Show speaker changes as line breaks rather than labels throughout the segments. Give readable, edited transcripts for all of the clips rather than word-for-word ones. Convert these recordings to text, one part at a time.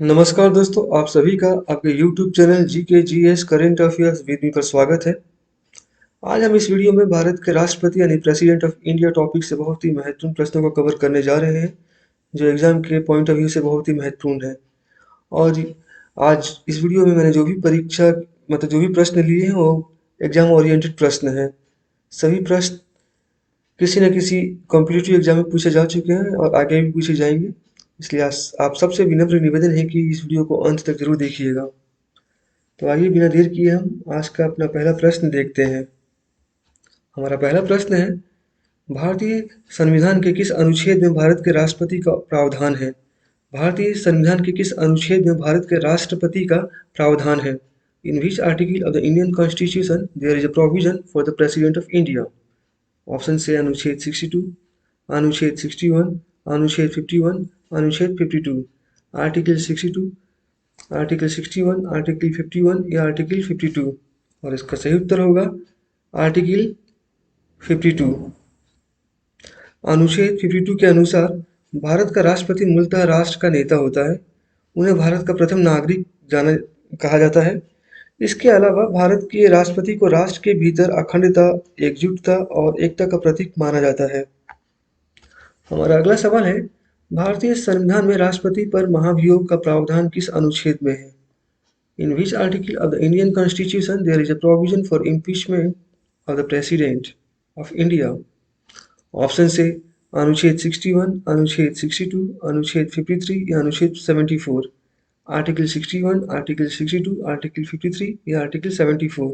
नमस्कार दोस्तों, आप सभी का आपके YouTube channel GK GS current affairs with me पर स्वागत है। आज हम इस वीडियो में भारत के राष्ट्रपति यानी प्रेसिडेंट ऑफ इंडिया टॉपिक से बहुत ही महत्वपूर्ण प्रश्नों को कवर करने जा रहे हैं, जो एग्जाम के पॉइंट ऑफ व्यू से बहुत ही महत्वपूर्ण है। और आज इस वीडियो में मैंने जो भी परीक्षा जो भी प्रश्न लिए हैं वो एग्जाम ओरिएंटेड प्रश्न हैं। सभी प्रश्न किसी न किसी कॉम्पिटिटिव एग्जाम में पूछे जा चुके हैं और आगे भी पूछे जाएंगे। इसलिए आप सबसे विनम्र निवेदन है कि इस वीडियो को अंत तक जरूर देखिएगा। तो आइए बिना देर किए हम आज का अपना पहला प्रश्न देखते हैं। हमारा पहला प्रश्न है, भारतीय संविधान के किस अनुच्छेद में भारत के राष्ट्रपति का प्रावधान है? भारतीय संविधान के किस अनुच्छेद में भारत के राष्ट्रपति का प्रावधान है? In which article of the Indian constitution there is a provision for the president of India? Option से अनुच्छेद 62, अनुच्छेद 61, अनुच्छेद 51, अनुच्छेद 52। आर्टिकल 62, आर्टिकल 61, आर्टिकल 51 या आर्टिकल 52। और इसका सही उत्तर होगा आर्टिकल 52। अनुच्छेद 52 के अनुसार भारत का राष्ट्रपति मूलतः राष्ट्र का नेता होता है। उन्हें भारत का प्रथम नागरिक जाना कहा जाता है। इसके अलावा भारत के राष्ट्रपति को राष्ट्र के भीतर अखंडता, एकजुटता और एकता का प्रतीक माना जाता है। हमारा अगला सवाल है, भारतीय संविधान में राष्ट्रपति पर महाभियोग का प्रावधान किस अनुच्छेद में है? In which article of the Indian Constitution there is a provision for impeachment of the President of India? Option से अनुच्छेद 61, अनुच्छेद 62, अनुच्छेद 53 या अनुच्छेद 74। आर्टिकल 61, आर्टिकल 62, आर्टिकल 53 या आर्टिकल 74।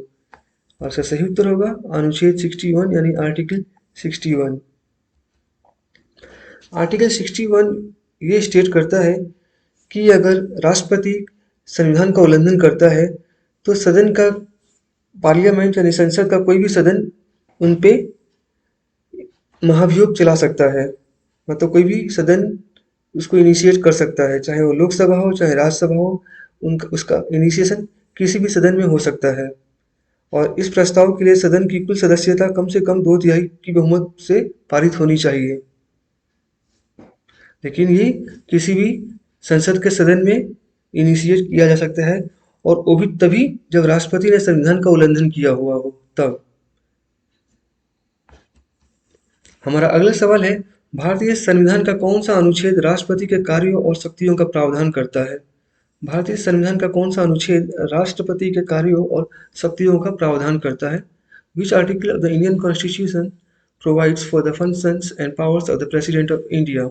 और इसका सही उत्तर होगा अनुच्छेद 61 यानी आर्टिकल 61। आर्टिकल 61 ये स्टेट करता है कि अगर राष्ट्रपति संविधान का उल्लंघन करता है तो सदन का पार्लियामेंट यानी संसद का कोई भी सदन उन पे महाभियोग चला सकता है। मतलब कोई भी सदन उसको इनिशिएट कर सकता है, चाहे वो लोकसभा हो चाहे राज्यसभा हो। उनका उसका इनिशिएशन किसी भी सदन में हो सकता है। और इस प्रस्ताव के लिए सदन की कुल सदस्यता कम से कम 2/3 की बहुमत से पारित होनी चाहिए। लेकिन ये किसी भी संसद के सदन में इनिशिएट किया जा सकता है, और वो भी तभी जब राष्ट्रपति ने संविधान का उल्लंघन किया हुआ हो तब। हमारा अगला सवाल है, भारतीय संविधान का कौन सा अनुच्छेद राष्ट्रपति के कार्यों और शक्तियों का प्रावधान करता है? भारतीय संविधान का कौन सा अनुच्छेद राष्ट्रपति के कार्यों और शक्तियों का प्रावधान करता है? विच article of the Indian constitution provides for the functions and powers of the president of India?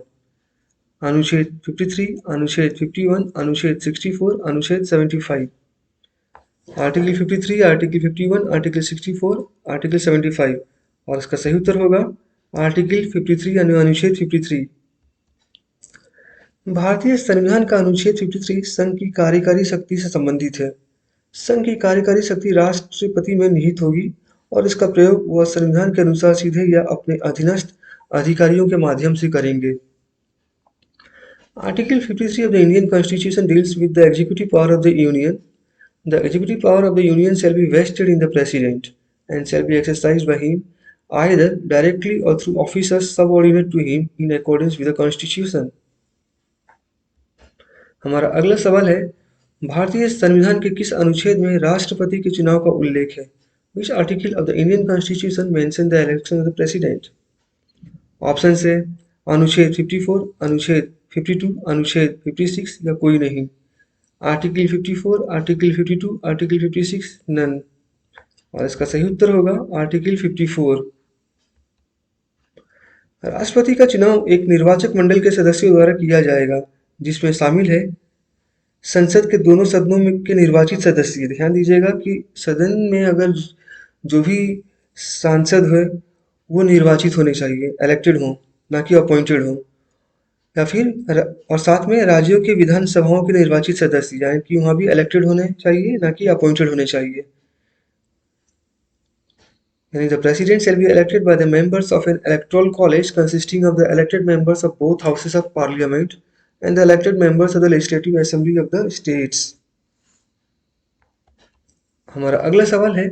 अनुच्छेद 53, अनुच्छेद 51, अनुच्छेद 64, अनुच्छेद 75। Article 53, article 51, article 64, article 75। और इसका सही उत्तर होगा आर्टिकल 53 यानी अनुच्छेद 53। भारतीय संविधान का अनुच्छेद 53 संघ की कार्यकारी शक्ति से संबंधित है। संघ की कार्यकारी शक्ति राष्ट्रपति में निहित होगी और इसका प्रयोग वह संविधान के अनुसार सीधे या अपने अधीनस्थ अधिकारियों के माध्यम से करेंगे। Article 53 of the Indian Constitution deals with the executive power of the Union. The executive power of the Union shall be vested in the President and shall be exercised by him either directly or through officers subordinate to him in accordance with the Constitution. हमारा अगला सवाल है, भारतीय संविधान के किस अनुच्छेद में राष्ट्रपति के चुनाव का उल्लेख है? Which article of the Indian Constitution mention the election of the President? Option से अनुच्छेद 54, अनुच्छेद 52, अनुच्छेद 56 या कोई नहीं। Article 54, article 52, article 56 none. और इसका सही उत्तर होगा आर्टिकल 54। राष्ट्रपति का चुनाव एक निर्वाचक मंडल के सदस्यों द्वारा किया जाएगा, जिसमें शामिल है संसद के दोनों सदनों में के निर्वाचित सदस्य। ध्यान दीजिएगा कि सदन में अगर जो भी सांसद है वो निर्वाचित होने चाहिए, इलेक्टेड हो, ना कि अपॉइंटेड हो। या फिर और साथ में राज्यों के विधानसभाओं के निर्वाचित सदस्य, यानी कि वहाँ भी इलेक्टेड होने चाहिए, ना कि अपॉइंटेड होने चाहिए। यानी the president shall be elected by the members of N electoral college consisting of the elected members of both houses of parliament and the elected members of the legislative assembly of the states. हमारा अगला सवाल है,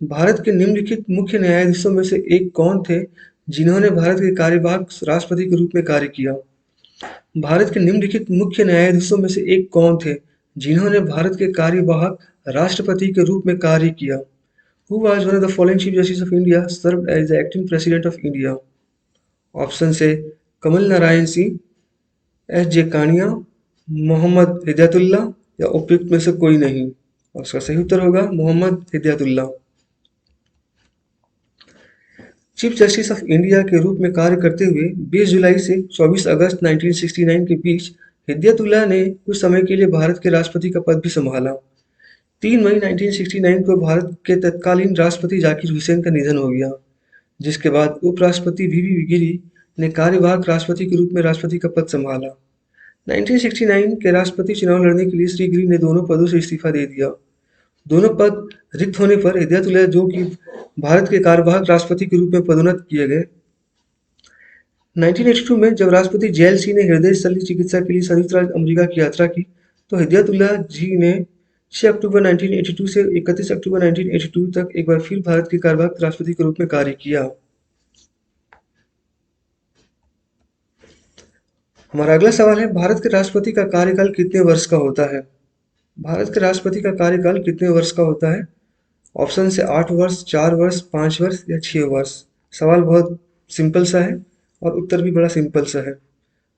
भारत के निम्नलिखित मुख्य न्यायाधीशों में से एक कौन थे जिन्होंने भारत के कार्यवाहक राष्ट्रपति के रूप में कार्य किया? भारत के निम्नलिखित मुख्य न्यायाधीशों में से एक कौन थे जिन्होंने भारत के कार्यवाहक राष्ट्रपति के रूप में कार्य किया? Who was one of the following Chief Justice of India served as the acting President of India? Option से कमल नारायण सिंह, एस जे कानिया, मोहम्मद हिदायतुल्लाह या उपयुक्त में से कोई नहीं। और उसका सही उत्तर होगा Mohammad Hidayatullah. Chief justice of India के रूप में कार्य करते हुए 20 जुलाई से 24 अगस्त 1969 के बीच हिदायतुल्लाह ने कुछ समय के लिए भारत के राष्ट्रपति का पद भी संभाला। 3 मई 1969 को भारत के तत्कालीन राष्ट्रपति जाकिर हुसैन का निधन हो गया, जिसके बाद उपराष्ट्रपति वीवी गिरी ने कार्यवाहक राष्ट्रपति के रूप में राष्ट्रपति का पद संभाला। 1969 के राष्ट्रपति चुनाव लड़ने के लिए श्री गिरी ने दोनों पदों से इस्तीफा दे दिया। दोनों पद रिक्त होने पर हिदायतुल्लाह, जो कि भारत के कार्यवाहक राष्ट्रपति के रूप में पदोन्नत किए गए। 1982 में जब राष्ट्रपति जेएलसी ने हृदय शल्य चिकित्सा के लिए संयुक्त राज्य अमेरिका की यात्रा की, तो हिदायतुल्लाह जी ने 6 अक्टूबर 1982 से 31 अक्टूबर 1982 तक एक बार फिर भारत के कार्यवाहक राष्ट्रपति के रूप में कार्य किया। हमारा अगला सवाल है, भारत के राष्ट्रपति का कार्यकाल कितने वर्ष का होता है? भारत के राष्ट्रपति का कार्यकाल कितने वर्ष का होता है? ऑप्शन से 8 वर्ष, 4 वर्ष, 5 वर्ष या 6 वर्ष। सवाल बहुत सिंपल सा है और उत्तर भी बड़ा सिंपल सा है,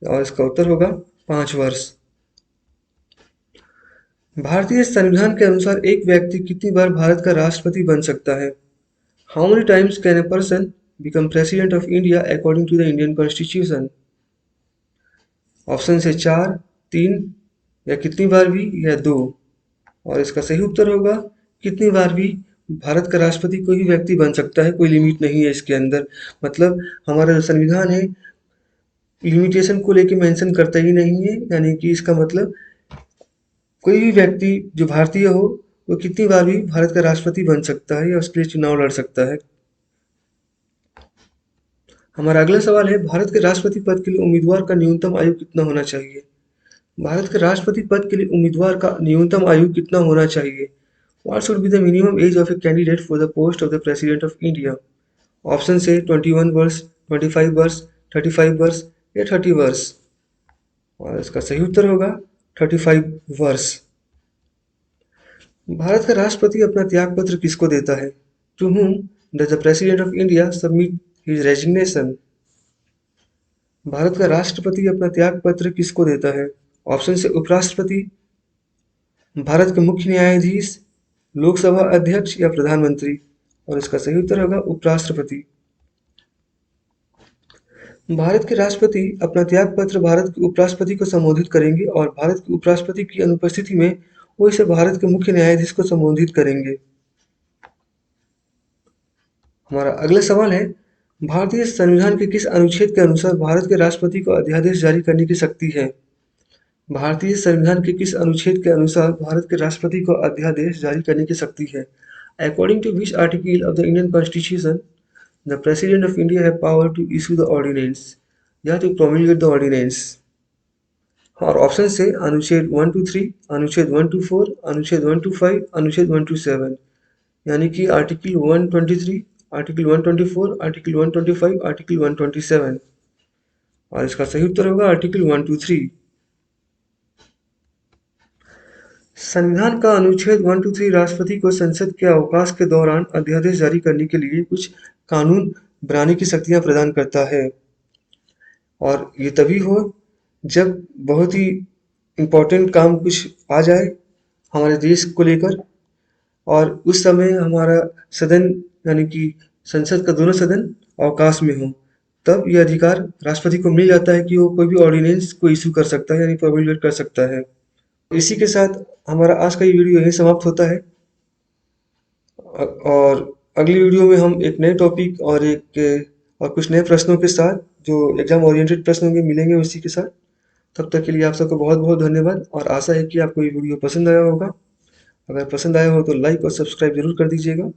और इसका उत्तर होगा 5 वर्ष। भारतीय संविधान के अनुसार एक व्यक्ति कितनी बार भारत का राष्ट्रपति बन सकता है? How many times can a person become president of India according to the Indian constitution? Option से 4, 3 या कितनी बार भी या 2। और इसका सही उत्तर होगा कितनी बार भी भारत का राष्ट्रपति कोई भी व्यक्ति बन सकता है, कोई लिमिट नहीं है इसके अंदर। मतलब हमारा जो संविधान है लिमिटेशन को लेके मेंशन करता ही नहीं है, यानी कि इसका मतलब कोई भी व्यक्ति जो भारतीय हो वो कितनी बार भी भारत का राष्ट्रपति बन सकता है या उसके लिए चुनाव लड़ सकता है। हमारा अगला सवाल है, भारत के राष्ट्रपति पद के लिए उम्मीदवार का न्यूनतम आयु कितना होना चाहिए? भारत के राष्ट्रपति पद के लिए उम्मीदवार का न्यूनतम आयु कितना होना चाहिए? What should be the minimum age of a candidate for the post of the President of India? Option से 21 वर्ष, 25 वर्ष, 35 वर्ष या 30 वर्ष। और इसका सही उत्तर होगा 35 वर्ष। भारत का राष्ट्रपति अपना त्याग पत्र किसको देता है? To whom does the President of India submit his resignation? भारत का राष्ट्रपति अपना त्याग पत्र किसको देता है? ऑप्शन से उपराष्ट्रपति, भारत के मुख्य न्यायाधीश, लोकसभा अध्यक्ष या प्रधानमंत्री। और इसका सही उत्तर होगा उपराष्ट्रपति। भारत के राष्ट्रपति अपना त्याग पत्र भारत के उपराष्ट्रपति को संबोधित करेंगे और भारत के उपराष्ट्रपति की अनुपस्थिति में वो इसे भारत के मुख्य न्यायाधीश को संबोधित करेंगे। हमारा अगला सवाल है, भारतीय संविधान के किस अनुच्छेद के अनुसार भारत के राष्ट्रपति को अध्यादेश जारी करने की शक्ति है? भारतीय संविधान के किस अनुच्छेद के अनुसार भारत के राष्ट्रपति को अध्यादेश जारी करने की शक्ति है? According to which article of the Indian Constitution the President of India have power to issue the ordinance या to promulgate the ordinance? और ऑप्शन से अनुच्छेद 123, अनुच्छेद 124, अनुच्छेद 125, अनुच्छेद 127, यानी कि आर्टिकल 123, आर्टिकल 124, आर्टिकल 125, आर्टिकल 127। और इसका सही उत्तर होगा आर्टिकल 123। संविधान का अनुच्छेद 123 राष्ट्रपति को संसद के अवकाश के दौरान अध्यादेश जारी करने के लिए कुछ कानून बनाने की शक्तियां प्रदान करता है, और ये तभी हो जब बहुत ही इम्पोर्टेंट काम कुछ आ जाए हमारे देश को लेकर, और उस समय हमारा सदन यानी कि संसद का दोनों सदन अवकाश में हो, तब यह अधिकार राष्ट्रपति को मिल जाता है कि वो कोई भी ऑर्डिनेंस को इशू कर सकता है, यानी प्रोमुलगेट कर सकता है। इसी के साथ हमारा आज का ये वीडियो यहीं समाप्त होता है, और अगली वीडियो में हम एक नए टॉपिक और कुछ नए प्रश्नों के साथ, जो एग्जाम ओरिएंटेड प्रश्न होंगे, मिलेंगे उसी के साथ। तब तक के लिए आप सबको बहुत बहुत धन्यवाद, और आशा है कि आपको ये वीडियो पसंद आया होगा। अगर पसंद आया हो तो लाइक और सब्सक्राइब जरूर कर दीजिएगा।